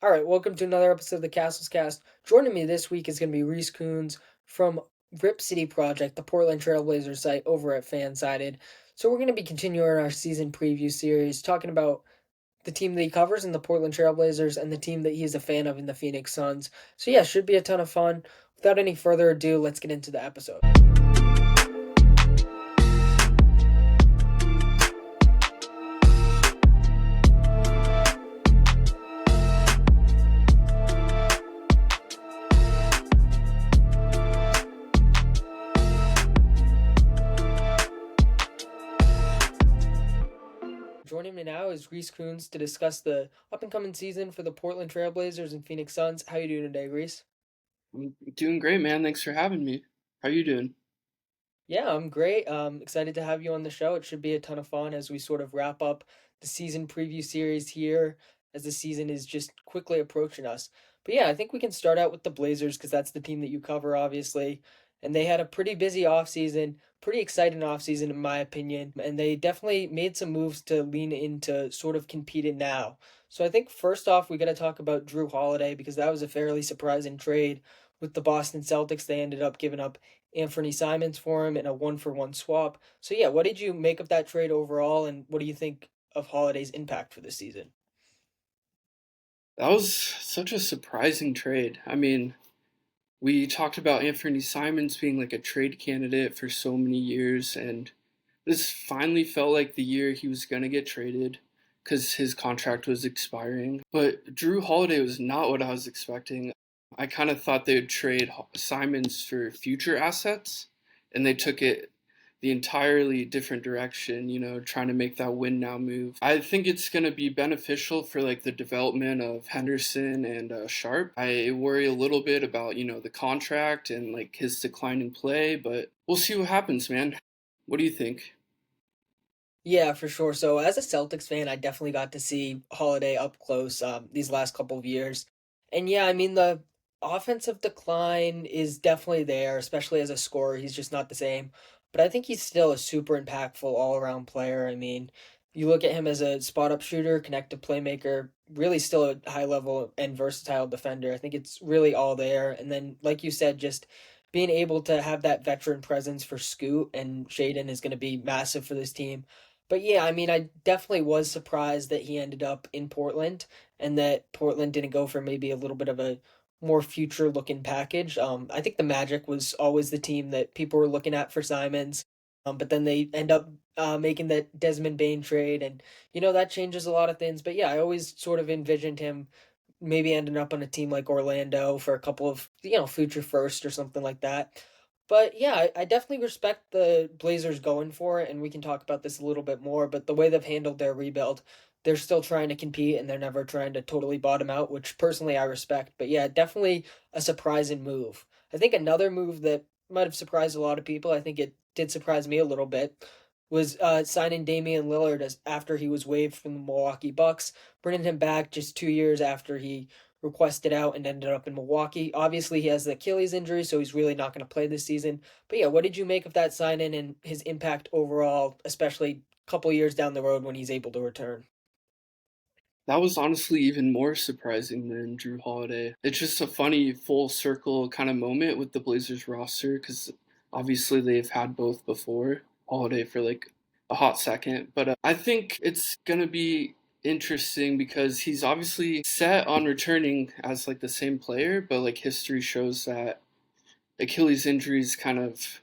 All right, welcome to another episode of the Cassels Cast. Joining me this week is going to be Reese Kunz from Rip City Project, the Portland Trailblazers site over at Fansided. So we're going to be continuing our season preview series, talking about the team that he covers in the Portland Trailblazers and the team that he's a fan of in the Phoenix Suns. So yeah, should be a ton of fun. Without any further ado, let's get into the episode. Joining me now is Reese Kunz to discuss the up-and-coming season for the Portland Trailblazers and Phoenix Suns. How you doing today, Reese? I'm doing great, man. Thanks for having me. How you doing? Yeah, I'm great. Excited to have you on the show. It should be a ton of fun as we sort of wrap up the season preview series here as the season is just quickly approaching us. But yeah, I think we can start out with the Blazers because that's the team that you cover, obviously. And they had a pretty busy offseason, pretty exciting offseason, in my opinion. And they definitely made some moves to lean into sort of competing now. So I think first off, we got to talk about Jrue Holiday because that was a fairly surprising trade with the Boston Celtics. They ended up giving up Anthony Simons for him in a one-for-one swap. So yeah, what did you make of that trade overall, and what do you think of Holiday's impact for this season? That was such a surprising trade. I mean, we talked about Anthony Simons being like a trade candidate for so many years, and this finally felt like the year he was going to get traded because his contract was expiring. But Jrue Holiday was not what I was expecting. I kind of thought they would trade Simons for future assets, and they took it the entirely different direction, trying to make that win now move. I think it's going to be beneficial for like the development of Henderson and Sharp. I worry a little bit about, the contract and like his decline in play, but we'll see what happens, man. What do you think? Yeah, for sure. So as a Celtics fan, I definitely got to see Holiday up close these last couple of years. And yeah, I mean the offensive decline is definitely there, especially as a scorer. He's just not the same. But I think he's still a super impactful all-around player. I mean, you look at him as a spot-up shooter, connected playmaker, really still a high level and versatile defender. I think it's really all there. And then, like you said, just being able to have that veteran presence for Scoot and Shaden is going to be massive for this team. But yeah, I mean, I definitely was surprised that he ended up in Portland and that Portland didn't go for maybe a little bit of a more future looking package. I think the Magic was always the team that people were looking at for Simons. But then they end up making that Desmond Bain trade, and that changes a lot of things. But yeah, I always sort of envisioned him maybe ending up on a team like Orlando for a couple of future first or something like that. But yeah, I definitely respect the Blazers going for it, and we can talk about this a little bit more. But the way they've handled their rebuild, they're still trying to compete, and they're never trying to totally bottom out, which personally I respect. But yeah, definitely a surprising move. I think another move that might have surprised a lot of people, I think it did surprise me a little bit, was signing Damian Lillard as after he was waived from the Milwaukee Bucks, bringing him back just 2 years after he requested out and ended up in Milwaukee. Obviously, he has the Achilles injury, so he's really not going to play this season. But yeah, what did you make of that sign-in and his impact overall, especially a couple years down the road when he's able to return? That was honestly even more surprising than Drew Holiday. It's just a funny full circle kind of moment with the Blazers roster because obviously they've had both before. Holiday for like a hot second, but I think it's gonna be interesting because he's obviously set on returning as like the same player, but like history shows that Achilles injuries kind of,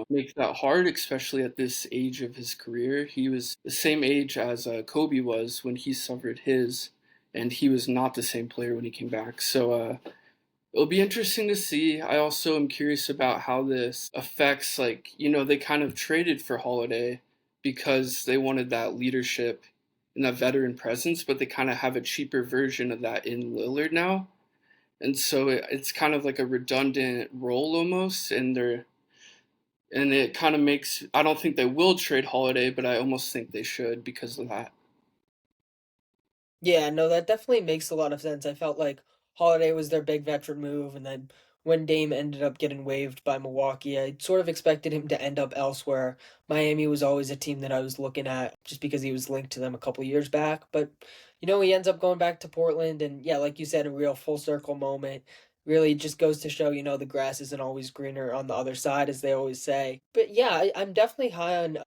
make that hard, especially at this age of his career. He was the same age as Kobe was when he suffered his, and he was not the same player when he came back. So it'll be interesting to see. I also am curious about how this affects, like, they kind of traded for Holiday because they wanted that leadership and that veteran presence, but they kind of have a cheaper version of that in Lillard now, and so it's kind of like a redundant role almost, and it kind of makes. I don't think they will trade Holiday, but I almost think they should because of that. Yeah, no, that definitely makes a lot of sense. I felt like Holiday was their big veteran move, and then when Dame ended up getting waived by Milwaukee, I sort of expected him to end up elsewhere. Miami was always a team that I was looking at just because he was linked to them a couple years back. But he ends up going back to Portland, and yeah, like you said, a real full circle moment. Really just goes to show, the grass isn't always greener on the other side, as they always say. But yeah, I'm definitely high on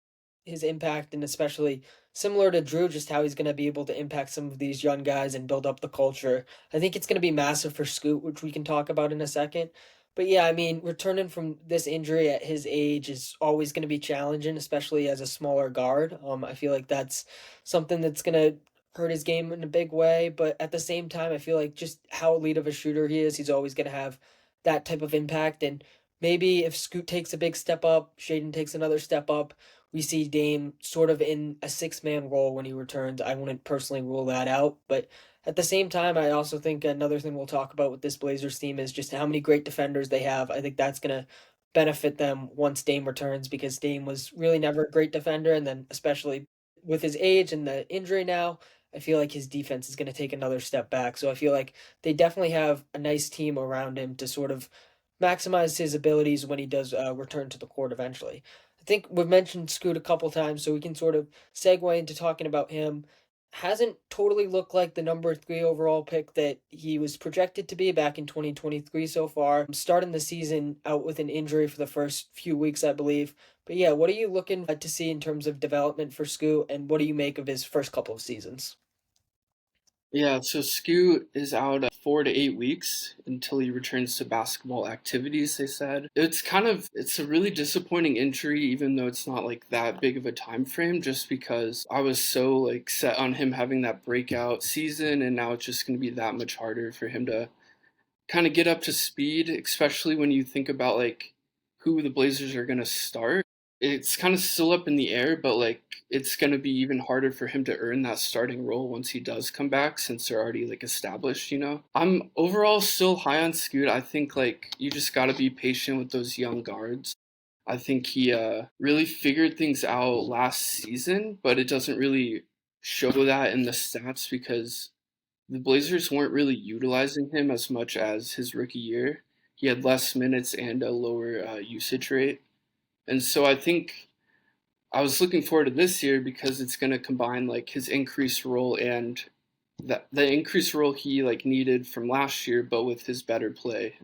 his impact, and especially similar to Jrue, just how he's going to be able to impact some of these young guys and build up the culture. I think it's going to be massive for Scoot, which we can talk about in a second. But yeah, I mean, returning from this injury at his age is always going to be challenging, especially as a smaller guard. I feel like that's something that's going to hurt his game in a big way. But at the same time, I feel like just how elite of a shooter he is, he's always going to have that type of impact. And maybe if Scoot takes a big step up, Shaden takes another step up, we see Dame sort of in a six-man role when he returns. I wouldn't personally rule that out, but at the same time, I also think another thing we'll talk about with this Blazers team is just how many great defenders they have. I think that's going to benefit them once Dame returns, because Dame was really never a great defender, and then especially with his age and the injury now, I feel like his defense is going to take another step back. So I feel like they definitely have a nice team around him to sort of maximize his abilities when he does return to the court eventually. I think we've mentioned Scoot a couple times, so we can sort of segue into talking about him. Hasn't totally looked like the number three overall pick that he was projected to be back in 2023 so far. Starting the season out with an injury for the first few weeks, I believe. But yeah, what are you looking to see in terms of development for Scoot, and what do you make of his first couple of seasons? Yeah, so Scoot is out 4 to 8 weeks until he returns to basketball activities, they said. It's a really disappointing injury, even though it's not like that big of a time frame, just because I was so like set on him having that breakout season, and now it's just going to be that much harder for him to kind of get up to speed, especially when you think about like who the Blazers are going to start. It's kind of still up in the air, but like it's going to be even harder for him to earn that starting role once he does come back, since they're already like established. I'm overall still high on Scoot. I think like you just got to be patient with those young guards. I think he really figured things out last season, but it doesn't really show that in the stats because the Blazers weren't really utilizing him as much as his rookie year. He had less minutes and a lower usage rate. And so I think I was looking forward to this year because it's going to combine like his increased role and the increased role he like needed from last year, but with his better play.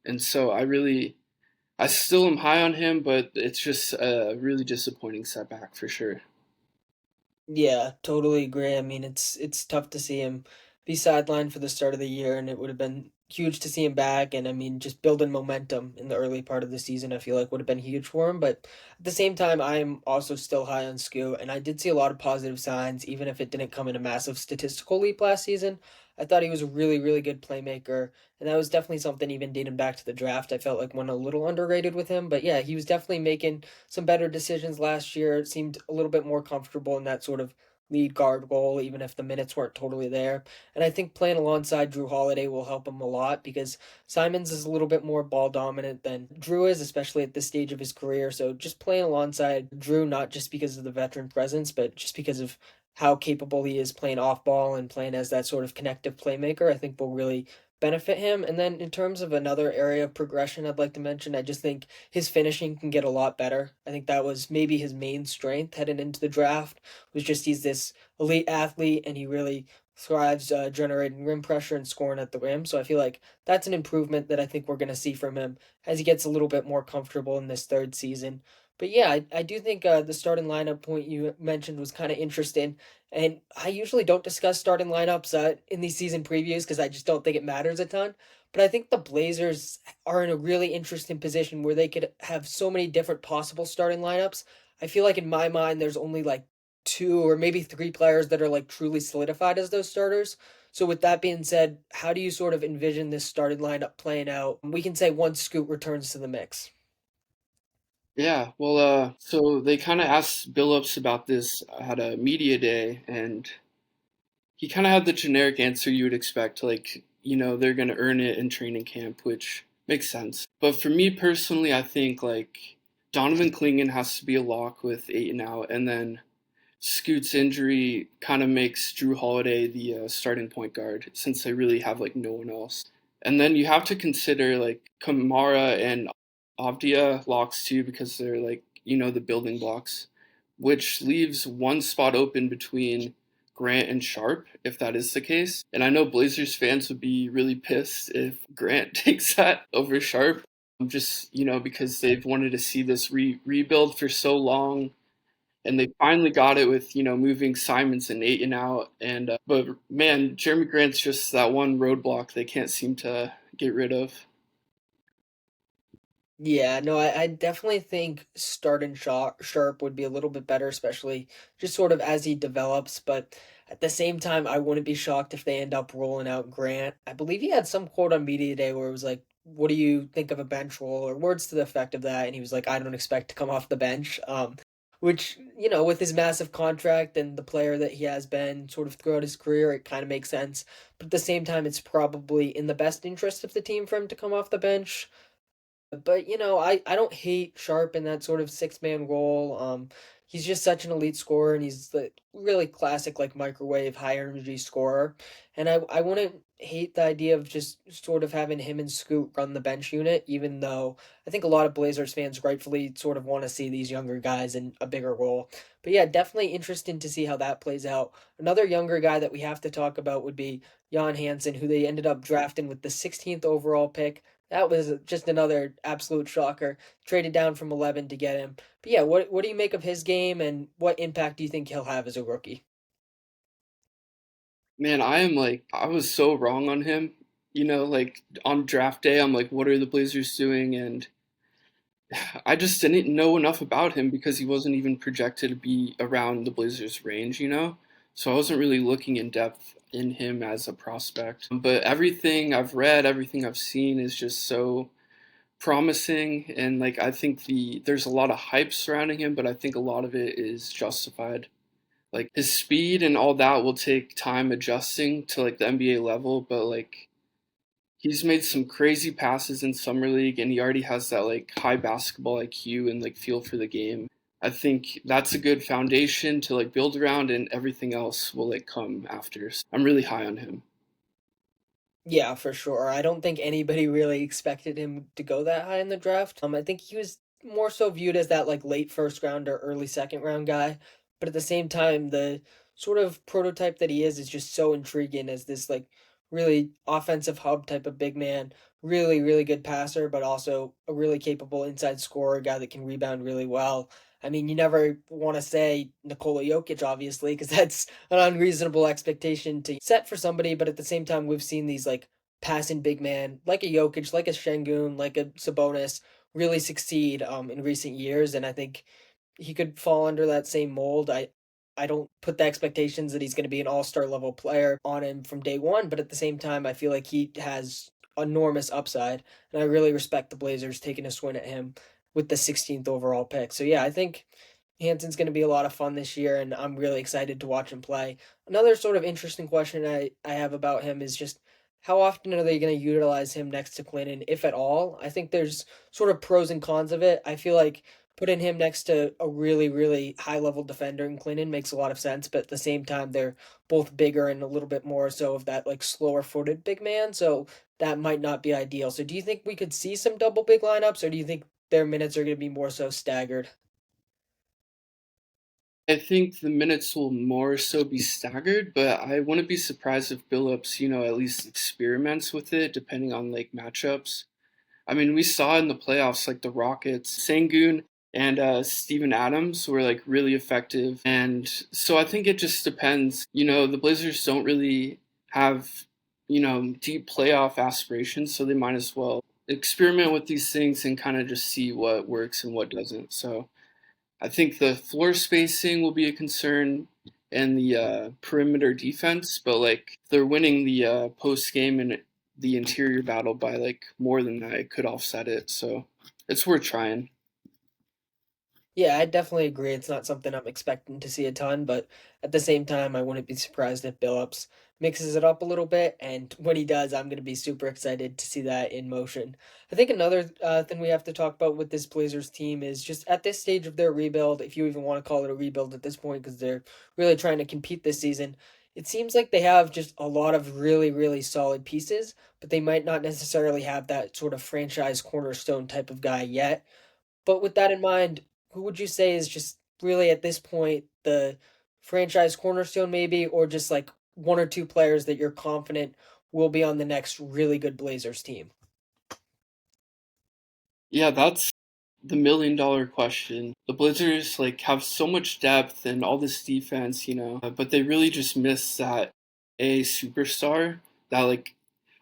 And so I still am high on him, but it's just a really disappointing setback for sure. Yeah, totally agree. I mean, it's tough to see him be sidelined for the start of the year, and it would have been huge to see him back. And I mean, just building momentum in the early part of the season, I feel like would have been huge for him. But at the same time, I'm also still high on Scoot, and I did see a lot of positive signs, even if it didn't come in a massive statistical leap last season. I thought he was a really, really good playmaker, and that was definitely something even dating back to the draft. I felt like one a little underrated with him, but yeah, he was definitely making some better decisions last year. It seemed a little bit more comfortable in that sort of lead guard role, even if the minutes weren't totally there. And I think playing alongside Jrue Holiday will help him a lot, because Simons is a little bit more ball dominant than Jrue is, especially at this stage of his career. So just playing alongside Jrue, not just because of the veteran presence, but just because of how capable he is playing off ball and playing as that sort of connective playmaker, I think will really benefit him. And then in terms of another area of progression I'd like to mention, I just think his finishing can get a lot better. I think that was maybe his main strength heading into the draft, was just he's this elite athlete, and he really thrives generating rim pressure and scoring at the rim. So I feel like that's an improvement that I think we're going to see from him as he gets a little bit more comfortable in this third season. But yeah, I do think the starting lineup point you mentioned was kind of interesting. And I usually don't discuss starting lineups in these season previews, because I just don't think it matters a ton. But I think the Blazers are in a really interesting position where they could have so many different possible starting lineups. I feel like in my mind, there's only like two or maybe three players that are like truly solidified as those starters. So with that being said, how do you sort of envision this starting lineup playing out? We can say once Scoot returns to the mix. Yeah, well, so they kind of asked Billups about this at a media day, and he kind of had the generic answer you would expect, like, they're going to earn it in training camp, which makes sense. But for me personally, I think, like, Donovan Clingan has to be a lock with Ayton out, and then Scoot's injury kind of makes Jrue Holiday the starting point guard, since they really have, like, no one else. And then you have to consider, like, Kamara and Avdia locks too, because they're, like, the building blocks, which leaves one spot open between Grant and Sharp if that is the case. And I know Blazers fans would be really pissed if Grant takes that over Sharp. Just, because they've wanted to see this rebuild for so long, and they finally got it with moving Simons and Aiton out. And but man, Jeremy Grant's just that one roadblock they can't seem to get rid of. Yeah, no, I definitely think starting Sharp would be a little bit better, especially just sort of as he develops. But at the same time, I wouldn't be shocked if they end up rolling out Grant. I believe he had some quote on media day where it was like, "What do you think of a bench role?" or words to the effect of that, and he was like, "I don't expect to come off the bench." Which with his massive contract and the player that he has been sort of throughout his career, it kind of makes sense. But at the same time, it's probably in the best interest of the team for him to come off the bench. But I don't hate Sharp in that sort of six-man role. He's just such an elite scorer, and he's the really classic like microwave high energy scorer. And I wouldn't hate the idea of just sort of having him and Scoot run the bench unit, even though I think a lot of Blazers fans rightfully sort of want to see these younger guys in a bigger role. But yeah, definitely interesting to see how that plays out. Another younger guy that we have to talk about would be Jan Hansen, who they ended up drafting with the 16th overall pick. That was just another absolute shocker. Traded down from 11 to get him. But yeah, what do you make of his game and what impact do you think he'll have as a rookie? Man, I was so wrong on him. Like on draft day, I'm like, what are the Blazers doing? And I just didn't know enough about him because he wasn't even projected to be around the Blazers' range. So I wasn't really looking in depth in him as a prospect. But everything I've read, everything I've seen is just so promising, and like I think there's a lot of hype surrounding him, but I think a lot of it is justified. Like his speed and all that will take time adjusting to like the NBA level, but like he's made some crazy passes in summer league, and he already has that like high basketball IQ and like feel for the game. I think that's a good foundation to like build around, and everything else will like come after. So I'm really high on him. Yeah, for sure. I don't think anybody really expected him to go that high in the draft. I think he was more so viewed as that like late first round or early second round guy. But at the same time, the sort of prototype that he is just so intriguing as this like really offensive hub type of big man, really, really good passer, but also a really capable inside scorer, guy that can rebound really well. I mean, you never want to say Nikola Jokic, obviously, because that's an unreasonable expectation to set for somebody. But at the same time, we've seen these like passing big man, like a Jokic, like a Şengün, like a Sabonis, really succeed in recent years, and I think he could fall under that same mold. I don't put the expectations that he's going to be an all-star level player on him from day one, but at the same time, I feel like he has enormous upside, and I really respect the Blazers taking a swing at him with the 16th overall pick. So yeah, I think Hansen's going to be a lot of fun this year, and I'm really excited to watch him play. Another sort of interesting question I have about him is just how often are they going to utilize him next to Clinton, if at all? I think there's sort of pros and cons of it. I feel like putting him next to a really, really high level defender in Clinton makes a lot of sense, but at the same time, they're both bigger and a little bit more so of that like slower footed big man. So that might not be ideal. So do you think we could see some double big lineups, or do you think their minutes are going to be more so staggered? I think the minutes will more so be staggered, but I wouldn't be surprised if Billups, at least experiments with it depending on like matchups. I mean, we saw in the playoffs like the Rockets, Sengun and Steven Adams were like really effective, and so I think it just depends. The Blazers don't really have deep playoff aspirations, so they might as well experiment with these things and kind of just see what works and what doesn't. So I think the floor spacing will be a concern and the perimeter defense, but like they're winning the post game and the interior battle by like more than that, it could offset it. So it's worth trying. Yeah, I definitely agree. It's not something I'm expecting to see a ton, but at the same time, I wouldn't be surprised if Billups mixes it up a little bit. And when he does, I'm going to be super excited to see that in motion. I think another thing we have to talk about with this Blazers team is just at this stage of their rebuild, if you even want to call it a rebuild at this point, because they're really trying to compete this season. It seems like they have just a lot of really, really solid pieces, but they might not necessarily have that sort of franchise cornerstone type of guy yet. But with that in mind, who would you say is just really at this point the franchise cornerstone maybe, or just like one or two players that you're confident will be on the next really good Blazers team? Yeah, that's the $1 million question. The Blazers like have so much depth and all this defense, but they really just miss that a superstar that like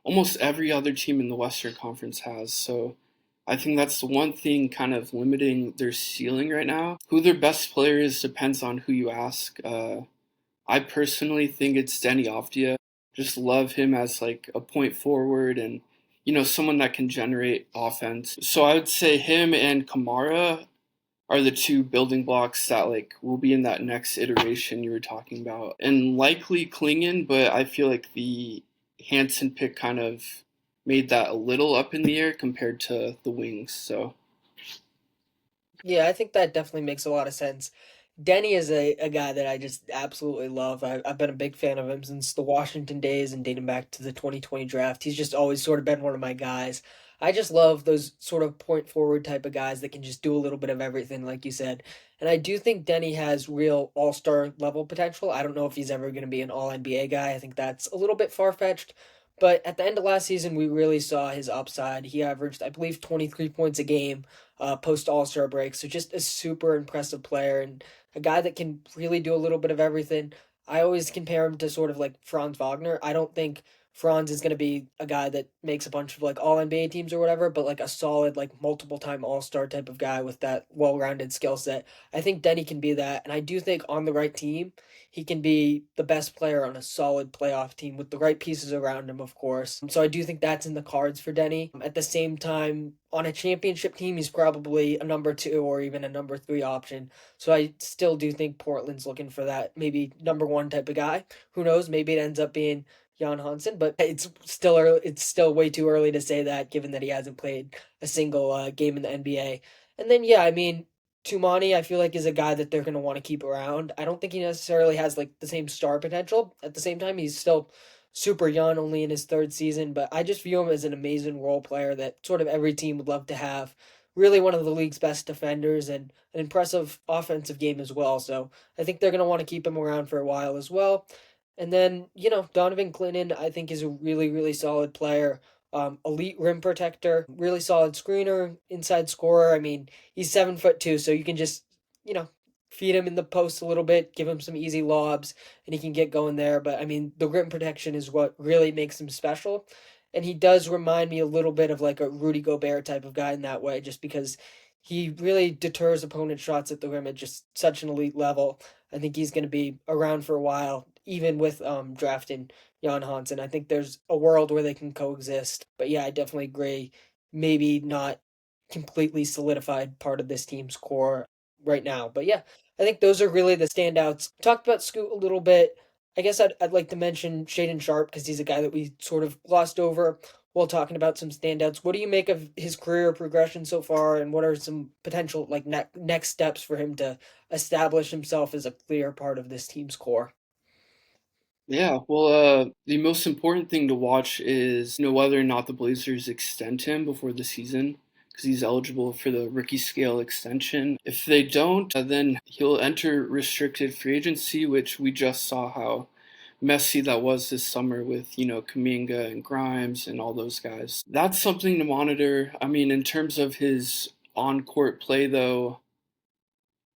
almost every other team in the Western Conference has. So I think that's the one thing kind of limiting their ceiling right now. Who their best player is depends on who you ask. I personally think it's Denny Avdija. Just love him as like a point forward and someone that can generate offense. So I would say him and Kamara are the two building blocks that like will be in that next iteration you were talking about. And likely Klingon, but I feel like the Hansen pick kind of made that a little up in the air compared to the wings. So Yeah, I think that definitely makes a lot of sense. Denny is a guy that I just absolutely love. I've been a big fan of him since the Washington days and dating back to the 2020 draft. He's just always sort of been one of my guys. I just love those sort of point forward type of guys that can just do a little bit of everything, like you said. And I do think Denny has real all-star level potential. I don't know if he's ever going to be an all NBA guy. I think that's a little bit far-fetched. But at the end of last season, we really saw his upside. He averaged, I believe, 23 points a game post All Star break. So just a super impressive player and a guy that can really do a little bit of everything. I always compare him to sort of like Franz Wagner. I don't think Franz is going to be a guy that makes a bunch of like all NBA teams or whatever, but like a solid, like multiple time all star type of guy with that well rounded skill set. I think Denny can be that. And I do think on the right team, he can be the best player on a solid playoff team with the right pieces around him, of course. So I do think that's in the cards for Denny. At the same time, on a championship team, he's probably a number two or even a number three option. So I still do think Portland's looking for that maybe number one type of guy. Who knows? Maybe it ends up being Jan Hansen, but it's still early, it's still way too early to say that, given that he hasn't played a single game in the NBA. And then yeah, I mean, Tumani, I feel like is a guy that they're going to want to keep around. I don't think he necessarily has like the same star potential. At the same time, he's still super young, only in his third season, but I just view him as an amazing role player that sort of every team would love to have. Really one of the league's best defenders and an impressive offensive game as well. So I think they're going to want to keep him around for a while as well. And then, Donovan Clinton, I think, is a really, really solid player. Elite rim protector, really solid screener, inside scorer. I mean, he's 7'2", so you can just, you know, feed him in the post a little bit, give him some easy lobs, and he can get going there. But I mean, the rim protection is what really makes him special. And he does remind me a little bit of like a Rudy Gobert type of guy in that way, just because he really deters opponent shots at the rim at just such an elite level. I think he's going to be around for a while, even with drafting Jan Hansen. I think there's a world where they can coexist. But yeah, I definitely agree. Maybe not completely solidified part of this team's core right now. But yeah, I think those are really the standouts. Talked about Scoot a little bit. I guess I'd like to mention Shaden Sharp because he's a guy that we sort of glossed over while talking about some standouts. What do you make of his career progression so far, and what are some potential like next steps for him to establish himself as a clear part of this team's core? yeah, well, the most important thing to watch is whether or not the Blazers extend him before the season because he's eligible for the rookie scale extension. If they don't, then he'll enter restricted free agency, which we just saw how messy that was this summer with Kuminga and Grimes and all those guys. That's something to monitor. I mean, in terms of his on court play, though,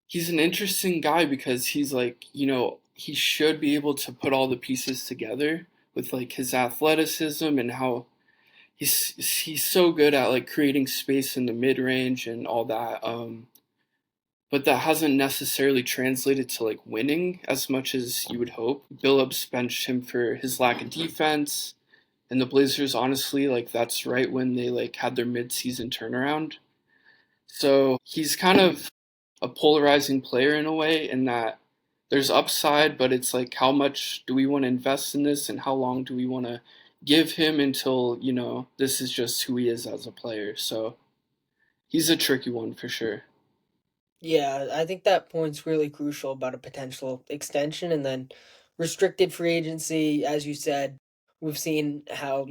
he's an interesting guy because he's like, he should be able to put all the pieces together with like his athleticism and how he's so good at like creating space in the mid range and all that. But that hasn't necessarily translated to like winning as much as you would hope. Billups benched him for his lack of defense, and the Blazers honestly like that's right when they like had their mid season turnaround. So he's kind of a polarizing player in a way in that there's upside, but it's like how much do we want to invest in this and how long do we want to give him until, this is just who he is as a player. So he's a tricky one for sure. Yeah, I think that point's really crucial about a potential extension and then restricted free agency, as you said. We've seen how,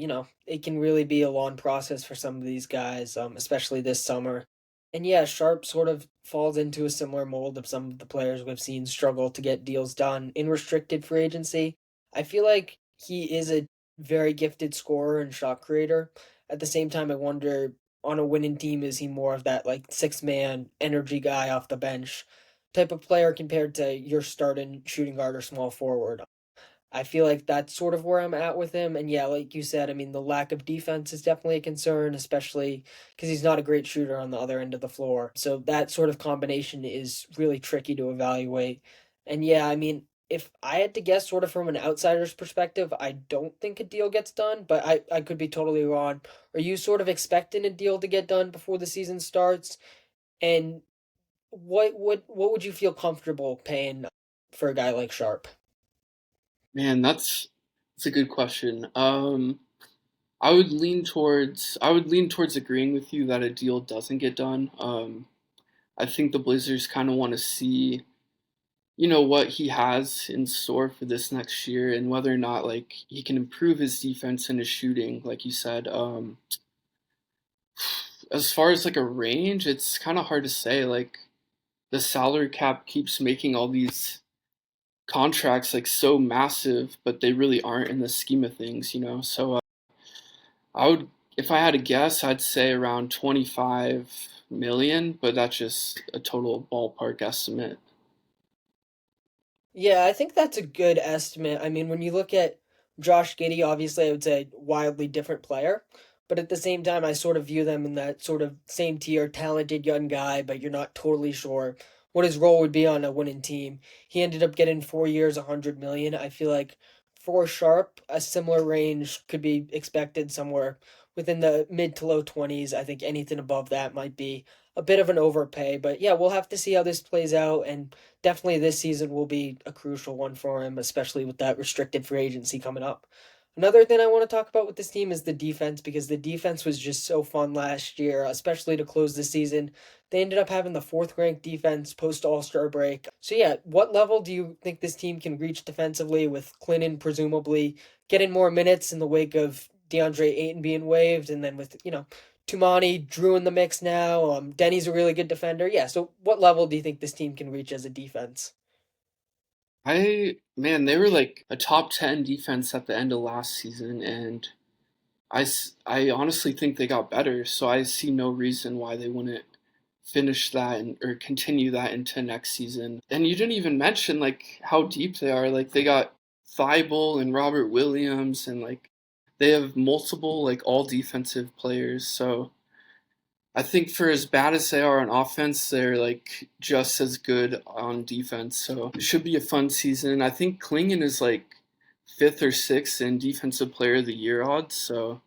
it can really be a long process for some of these guys, especially this summer. And yeah, Sharp sort of falls into a similar mold of some of the players we've seen struggle to get deals done in restricted free agency. I feel like he is a very gifted scorer and shot creator. At the same time, I wonder on a winning team, is he more of that like six man energy guy off the bench type of player compared to your starting shooting guard or small forward? I feel like that's sort of where I'm at with him. And yeah, like you said, I mean, the lack of defense is definitely a concern, especially because he's not a great shooter on the other end of the floor. So that sort of combination is really tricky to evaluate. And yeah, I mean, if I had to guess sort of from an outsider's perspective, I don't think a deal gets done, but I could be totally wrong. Are you sort of expecting a deal to get done before the season starts? And what would you feel comfortable paying for a guy like Sharp? Man, that's a good question. I would lean towards agreeing with you that a deal doesn't get done. I think the Blazers kind of want to see, what he has in store for this next year and whether or not like he can improve his defense and his shooting, like you said. As far as like a range, it's kind of hard to say. Like the salary cap keeps making all these contracts like so massive, but they really aren't in the scheme of things. So I would, if I had to guess, I'd say around 25 million, but that's just a total ballpark estimate. Yeah, I think that's a good estimate. I mean, when you look at Josh Giddey, obviously I would say wildly different player, but at the same time, I sort of view them in that sort of same tier, talented young guy, but you're not totally sure what his role would be on a winning team. He ended up getting 4 years, 100 million. I feel like for Sharp, a similar range could be expected somewhere within the mid to low 20s. I think anything above that might be a bit of an overpay, but yeah, we'll have to see how this plays out. And definitely this season will be a crucial one for him, especially with that restricted free agency coming up. Another thing I want to talk about with this team is the defense because the defense was just so fun last year, especially to close the season. They ended up having the fourth ranked defense post All Star break. So, yeah, what level do you think this team can reach defensively with Clinton presumably getting more minutes in the wake of DeAndre Ayton being waived and then with, Tumani, Jrue in the mix now. Denny's a really good defender. Yeah. So, what level do you think this team can reach as a defense? Man, they were like a top 10 defense at the end of last season, and I honestly think they got better, so I see no reason why they wouldn't finish that or continue that into next season. And you didn't even mention like how deep they are. Like they got Thibault and Robert Williams, and like they have multiple like all defensive players. So I think for as bad as they are on offense, they're like just as good on defense. So it should be a fun season. I think Klingon is like fifth or sixth in defensive player of the year odds. So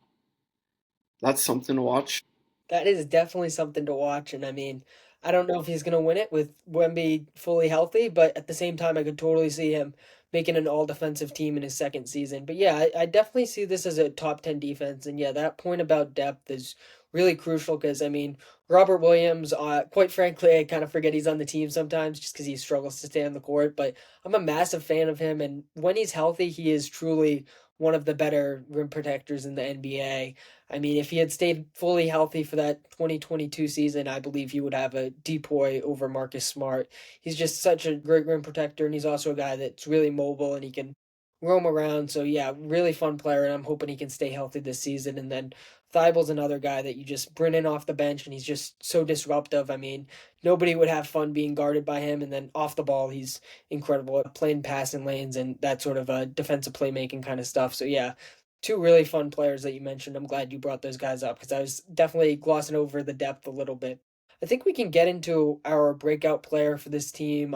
that's something to watch. That is definitely something to watch, and I mean, I don't know if he's gonna win it with Wemby fully healthy, but at the same time, I could totally see him making an all-defensive team in his second season. But yeah, I definitely see this as a top 10 defense, and yeah, that point about depth is really crucial because I mean, Robert Williams, quite frankly, I kind of forget he's on the team sometimes just because he struggles to stay on the court, but I'm a massive fan of him, and when he's healthy, he is truly one of the better rim protectors in the NBA. I mean, if he had stayed fully healthy for that 2022 season, I believe he would have a depoy over Marcus Smart. He's just such a great rim protector, and he's also a guy that's really mobile and he can roam around. So yeah, really fun player, and I'm hoping he can stay healthy this season. And then Thibault's another guy that you just bring in off the bench, and he's just so disruptive. I mean, nobody would have fun being guarded by him. And then off the ball, he's incredible at playing passing lanes and that sort of defensive playmaking kind of stuff. So yeah, two really fun players that you mentioned. I'm glad you brought those guys up because I was definitely glossing over the depth a little bit. I think we can get into our breakout player for this team.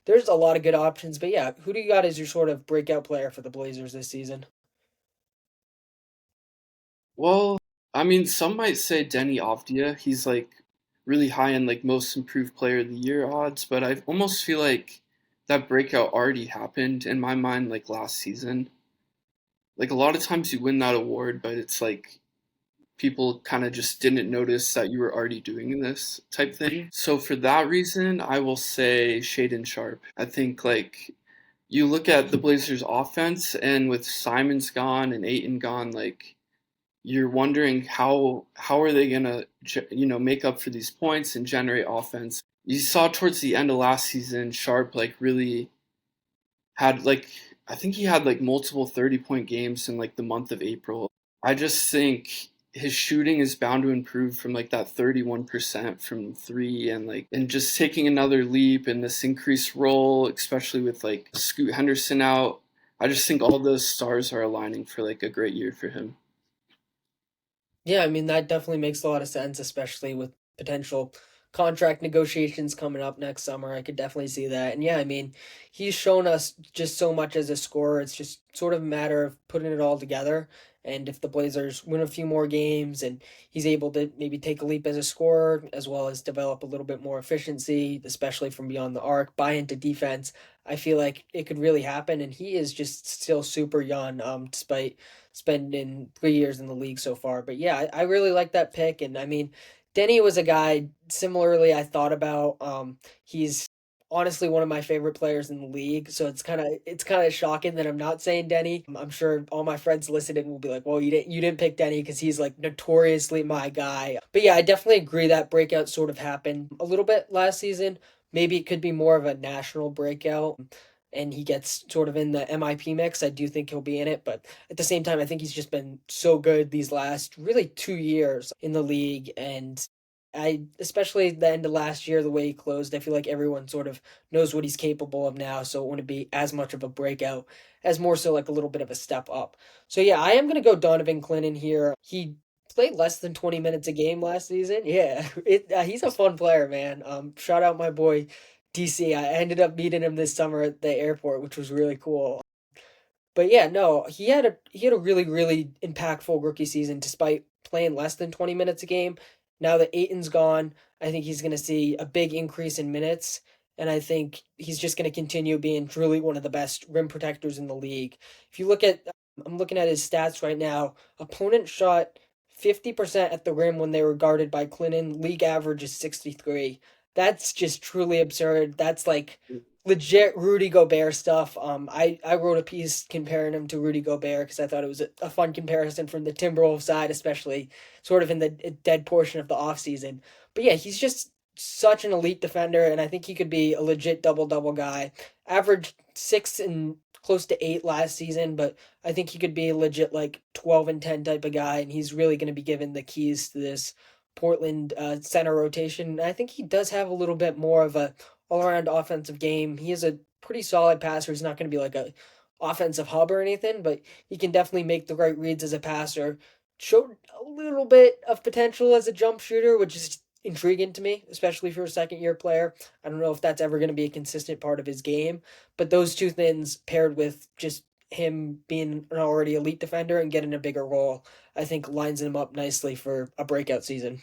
There's a lot of good options, but yeah, who do you got as your sort of breakout player for the Blazers this season? Well, I mean, some might say Denny Avdia. He's like really high in like most improved player of the year odds, but I almost feel like that breakout already happened in my mind like last season. Like a lot of times you win that award, but it's like people kind of just didn't notice that you were already doing this type thing. So for that reason, I will say Shaden Sharp. I think like you look at the Blazers offense and with Simons gone and Aiton gone, like you're wondering how are they gonna make up for these points and generate offense. You saw towards the end of last season, Sharp like really had like I think he had like multiple 30-point games in like the month of April. I just think his shooting is bound to improve from like that 31% from three and just taking another leap in this increased role, especially with like Scoot Henderson out. I just think all those stars are aligning for like a great year for him. Yeah, I mean, that definitely makes a lot of sense, especially with potential contract negotiations coming up next summer. I could definitely see that. And yeah, I mean, he's shown us just so much as a scorer. It's just sort of a matter of putting it all together. And if the Blazers win a few more games and he's able to maybe take a leap as a scorer, as well as develop a little bit more efficiency, especially from beyond the arc, buy into defense, I feel like it could really happen. And he is just still super young, despite spending 3 years in the league so far. But yeah, I really like that pick. And I mean, Denny was a guy similarly I thought about. He's honestly one of my favorite players in the league. So it's kind of shocking that I'm not saying Denny. I'm sure all my friends listening will be like, "Well, you didn't pick Denny because he's like notoriously my guy." But yeah, I definitely agree that breakout sort of happened a little bit last season. Maybe it could be more of a national breakout and he gets sort of in the MIP mix. I do think he'll be in it, but at the same time, I think he's just been so good these last really 2 years in the league. And especially the end of last year, the way he closed, I feel like everyone sort of knows what he's capable of now. So it wouldn't be as much of a breakout as more so like a little bit of a step up. So yeah, I am going to go Donovan Clinton here. He played less than 20 minutes a game last season. Yeah, he's a fun player, man. Shout out my boy DC. I ended up meeting him this summer at the airport, which was really cool. But yeah, no, he had a really really impactful rookie season despite playing less than 20 minutes a game. Now that Aiton's gone, I think he's going to see a big increase in minutes and I think he's just going to continue being truly one of the best rim protectors in the league. If you look at I'm looking at his stats right now. Opponent shot 50% at the rim when they were guarded by Clinton. League average is 63. That's just truly absurd. That's like legit Rudy Gobert stuff. I wrote a piece comparing him to Rudy Gobert because I thought it was a fun comparison from the Timberwolves side, especially sort of in the dead portion of the offseason. But yeah, he's just such an elite defender, and I think he could be a legit double double guy. Averaged 6 and close to 8 last season, but I think he could be a legit like 12 and 10 type of guy, and he's really going to be given the keys to this Portland center rotation. I think he does have a little bit more of a all around offensive game. He is a pretty solid passer. He's not going to be like a offensive hub or anything, but he can definitely make the right reads as a passer. Showed a little bit of potential as a jump shooter, which is intriguing to me, especially for a second year player. I don't know if that's ever going to be a consistent part of his game, but those two things paired with just him being an already elite defender and getting a bigger role, I think lines him up nicely for a breakout season.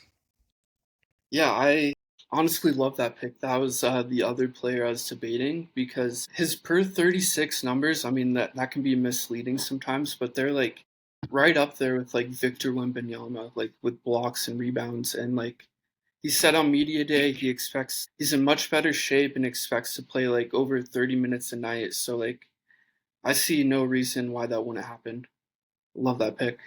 Yeah, I honestly love that pick. That was the other player I was debating because his per 36 numbers, I mean, that can be misleading sometimes, but they're like right up there with like Victor Wembanyama, like with blocks and rebounds. And like he said on Media Day, he's in much better shape and expects to play like over 30 minutes a night. So like I see no reason why that wouldn't happen. Love that pick.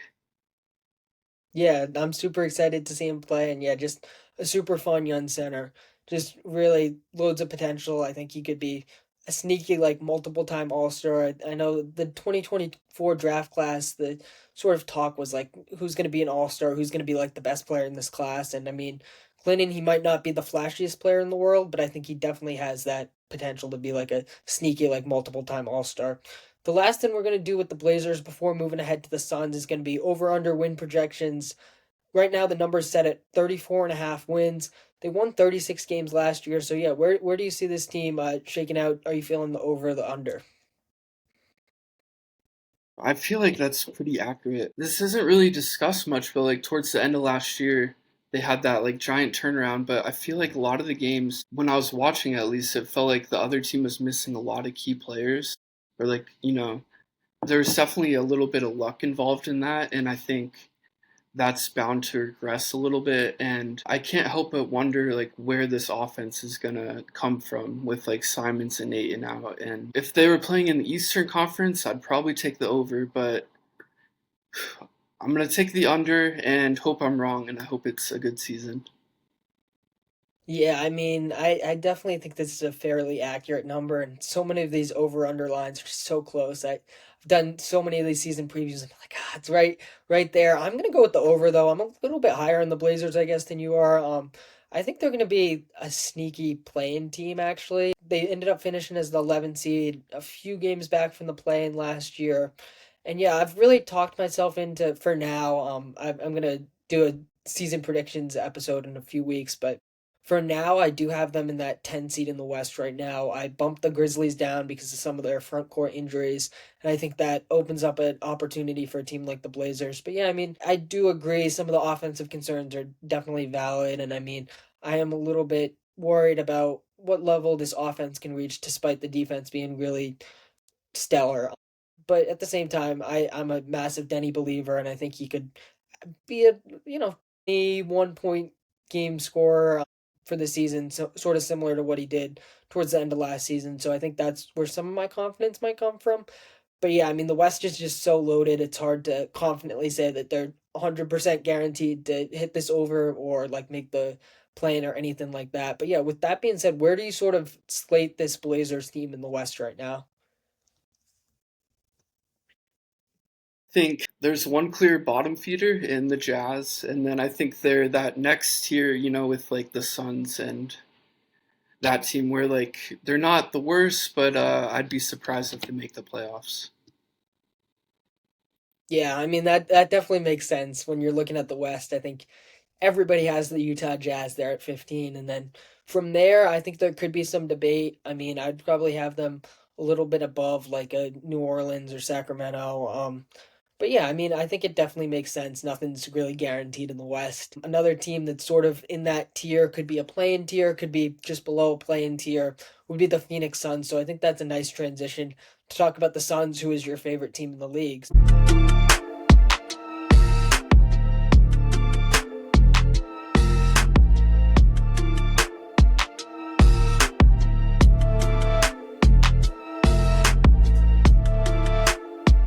Yeah, I'm super excited to see him play, and yeah, just a super fun young center. Just really loads of potential. I think he could be a sneaky, like multiple time All Star. I know the 2024 draft class, the sort of talk was like, who's going to be an All Star? Who's going to be like the best player in this class? And I mean, Clinton, he might not be the flashiest player in the world, but I think he definitely has that potential to be like a sneaky, like multiple time All Star. The last thing we're going to do with the Blazers before moving ahead to the Suns is going to be over under win projections. Right now, the number is set at 34 and a half wins. They won 36 games last year. So, yeah, where do you see this team shaking out? Are you feeling the over or the under? I feel like that's pretty accurate. This isn't really discussed much, but like towards the end of last year, they had that like giant turnaround. But I feel like a lot of the games, when I was watching at least, it felt like the other team was missing a lot of key players. Or like, there was definitely a little bit of luck involved in that. And I think that's bound to regress a little bit. And I can't help but wonder like where this offense is gonna come from with like Simons and Aiton out. And if they were playing in the Eastern Conference, I'd probably take the over, but I'm gonna take the under and hope I'm wrong, and I hope it's a good season. Yeah, I mean, I definitely think this is a fairly accurate number, and so many of these over/under lines are so close. I've done so many of these season previews, and I'm like, ah, it's right there. I'm gonna go with the over though. I'm a little bit higher on the Blazers, I guess, than you are. I think they're gonna be a sneaky play-in team. Actually, they ended up finishing as the 11 seed, a few games back from the play-in last year, and yeah, I've really talked myself into for now. I'm gonna do a season predictions episode in a few weeks, but. For now, I do have them in that 10 seed in the West right now. I bumped the Grizzlies down because of some of their front court injuries, and I think that opens up an opportunity for a team like the Blazers. But yeah, I mean, I do agree some of the offensive concerns are definitely valid, and I mean, I am a little bit worried about what level this offense can reach despite the defense being really stellar. But at the same time, I'm a massive Denny believer, and I think he could be a 1 point game scorer for the season, so sort of similar to what he did towards the end of last season. So I think that's where some of my confidence might come from. But yeah, I mean the West is just so loaded. It's hard to confidently say that they're 100% guaranteed to hit this over or like make the play-in or anything like that. But yeah, with that being said, where do you sort of slate this Blazers team in the West right now? Think there's one clear bottom feeder in the Jazz, and then I think they're that next tier, with like the Suns and that team where like they're not the worst, but I'd be surprised if they make the playoffs. Yeah, I mean that definitely makes sense when you're looking at the West. I think everybody has the Utah Jazz there at 15, and then from there, I think there could be some debate. I mean, I'd probably have them a little bit above like a New Orleans or Sacramento. But yeah, I mean, I think it definitely makes sense. Nothing's really guaranteed in the West. Another team that's sort of in that tier could be a play-in tier, could be just below a play-in tier, would be the Phoenix Suns. So I think that's a nice transition to talk about the Suns, who is your favorite team in the league.